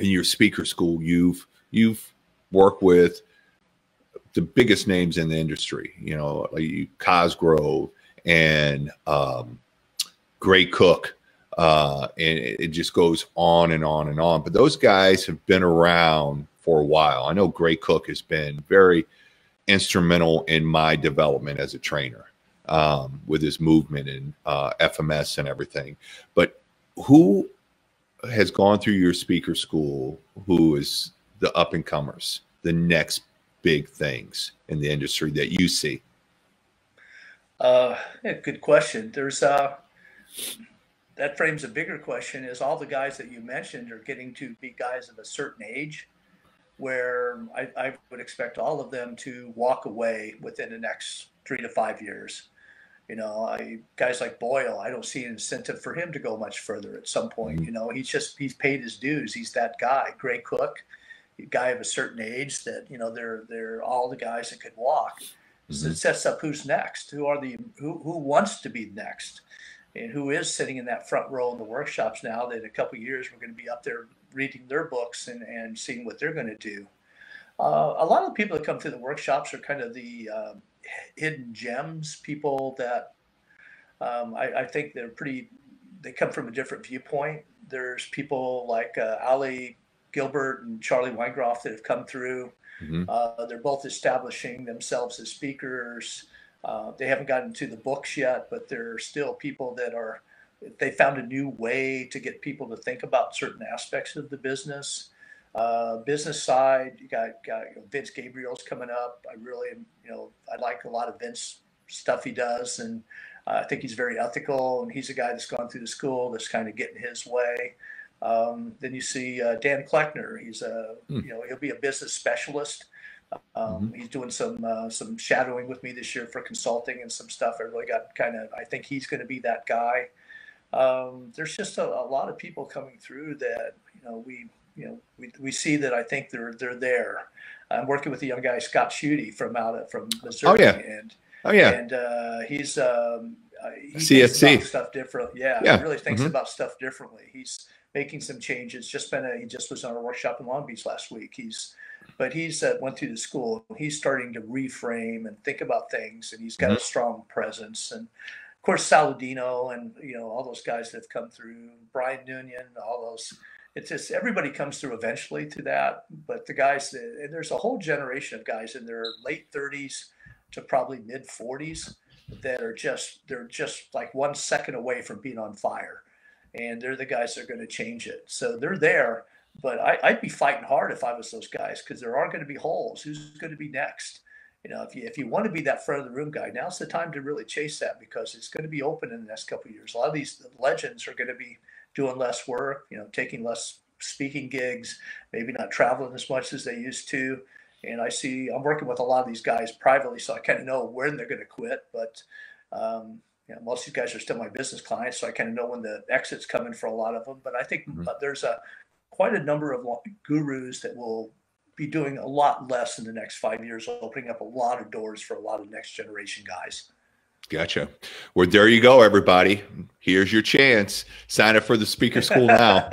in your speaker school, you've worked with the biggest names in the industry, you know, like Cosgrove and Gray Cook, and it just goes on and on and on. But those guys have been around for a while. I know Gray Cook has been very instrumental in my development as a trainer, with his movement and FMS and everything. But who has gone through your speaker school, who is the up and comers, the next big things in the industry that you see? Yeah, good question. There's that frames a bigger question. Is all the guys that you mentioned are getting to be guys of a certain age, where I would expect all of them to walk away within the next 3 to 5 years. You know, guys like Boyle, I don't see an incentive for him to go much further at some point. You know, he's paid his dues. He's that guy. Gray Cook, a guy of a certain age that, you know, they're all the guys that could walk. So it sets up who's next, who wants to be next, and who is sitting in that front row in the workshops now that in a couple of years we're going to be up there reading their books and seeing what they're going to do. A lot of the people that come through the workshops are kind of the hidden gems, people that I think they come from a different viewpoint. There's people like Ali Gilbert and Charlie Weingroff that have come through. They're both establishing themselves as speakers. They haven't gotten to the books yet, but they're still people that they found a new way to get people to think about certain aspects of the business. Business side, you got Vince Gabriel's coming up. I really am, I like a lot of Vince stuff he does, and I think he's very ethical, and he's a guy that's gone through the school that's kind of getting his way. Then you see Dan Kleckner. He's he'll be a business specialist. He's doing some shadowing with me this year for consulting and some stuff. I really got I think he's going to be that guy. There's just a lot of people coming through that we see that I think they're there. I'm working with a young guy, Scott Schutte from Missouri. And he's he thinks about stuff different. He really thinks about stuff differently. He's making some changes. He just was on a workshop in Long Beach last week. He's went through the school. He's starting to reframe and think about things, and he's got a strong presence. And of course, Saladino and all those guys that have come through, Brian Noonian, all those. It's just everybody comes through eventually to that. But the guys, and there's a whole generation of guys in their late 30s to probably mid 40s that they're just like 1 second away from being on fire. And they're the guys that are going to change it. So they're there, but I'd be fighting hard if I was those guys, because there are going to be holes. Who's going to be next? If you want to be that front of the room guy, now's the time to really chase that, because it's going to be open in the next couple of years. A lot of these legends are going to be doing less work, taking less speaking gigs, maybe not traveling as much as they used to. And I'm working with a lot of these guys privately, so I kind of know when they're going to quit. But most of these guys are still my business clients, so I kind of know when the exit's coming for a lot of them. But I think there's quite a number of gurus that will be doing a lot less in the next 5 years, opening up a lot of doors for a lot of next generation guys. Gotcha. Well, there you go, everybody. Here's your chance. Sign up for the speaker school now.